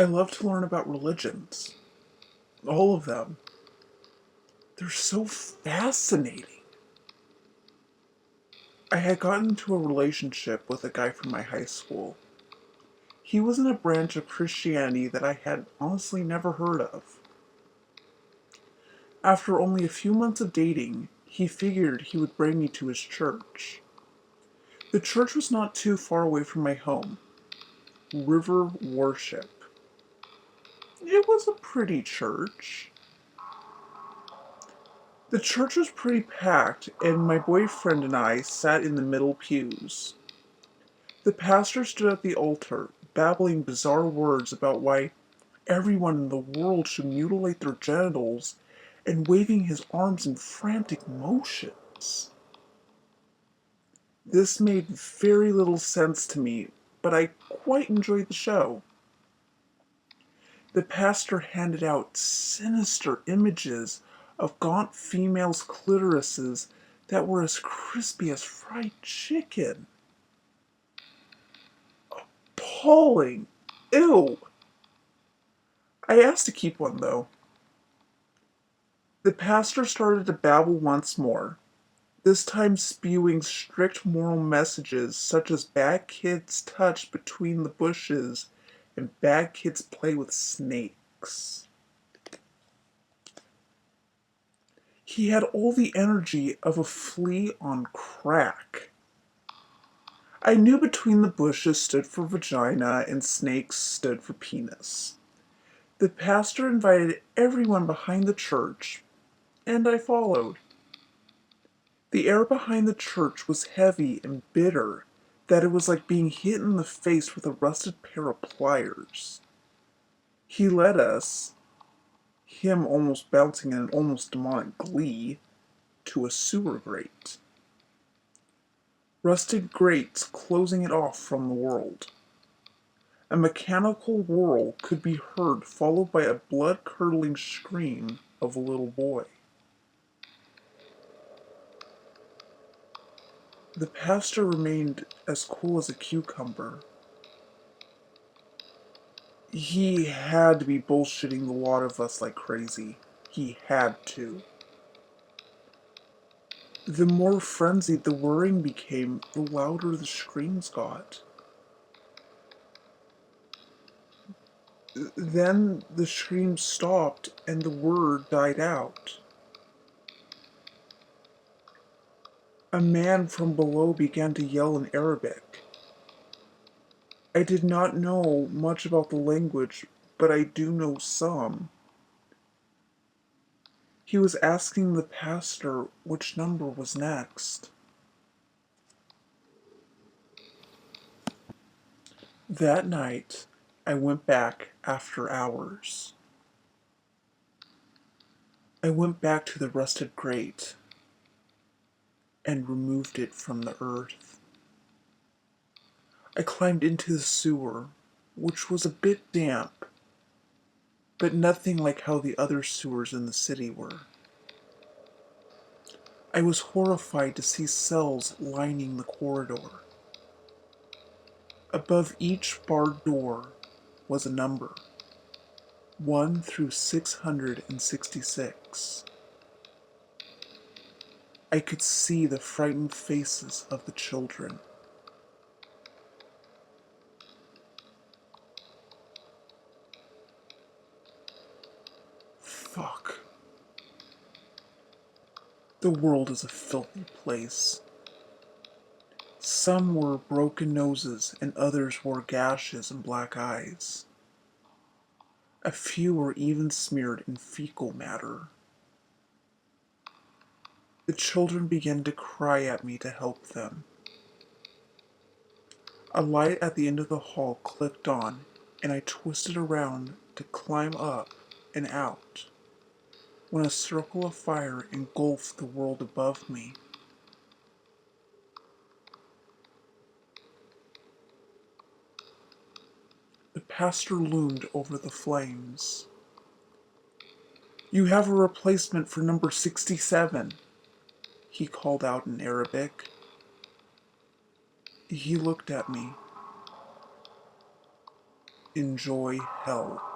I love to learn about religions. All of them. They're so fascinating. I had gotten into a relationship with a guy from my high school. He was in a branch of Christianity that I had honestly never heard of. After only a few months of dating, he figured he would bring me to his church. The church was not too far away from my home. River Worship. It was a pretty church. The church was pretty packed, and my boyfriend and I sat in the middle pews. The pastor stood at the altar, babbling bizarre words about why everyone in the world should mutilate their genitals and waving his arms in frantic motions. This made very little sense to me, but I quite enjoyed the show. The pastor handed out sinister images of gaunt females' clitorises that were as crispy as fried chicken. Appalling! Ew! I asked to keep one, though. The pastor started to babble once more, this time spewing strict moral messages such as bad kids touch between the bushes and bad kids play with snakes. He had all the energy of a flea on crack. I knew between the bushes stood for vagina and snakes stood for penis. The pastor invited everyone behind the church, and I followed. The air behind the church was heavy and bitter, that it was like being hit in the face with a rusted pair of pliers. He led us, him almost bouncing in an almost demonic glee, to a sewer grate. Rusted grates closing it off from the world. A mechanical whirl could be heard, followed by a blood-curdling scream of a little boy. The pastor remained as cool as a cucumber. He had to be bullshitting the lot of us like crazy. He had to. The more frenzied the whirring became, the louder the screams got. Then the screams stopped and the whir died out. A man from below began to yell in Arabic. I did not know much about the language, but I do know some. He was asking the pastor which number was next. That night, I went back after hours. I went back to the rusted grate and removed it from the earth. I climbed into the sewer, which was a bit damp, but nothing like how the other sewers in the city were. I was horrified to see cells lining the corridor. Above each barred door was a number, 1 through 666. I could see the frightened faces of the children. Fuck. The world is a filthy place. Some wore broken noses and others wore gashes and black eyes. A few were even smeared in fecal matter. The children began to cry at me to help them. A light at the end of the hall clicked on, and I twisted around to climb up and out when a circle of fire engulfed the world above me. The pastor loomed over the flames. You have a replacement for number 67, he called out in Arabic. He looked at me. enjoy hell.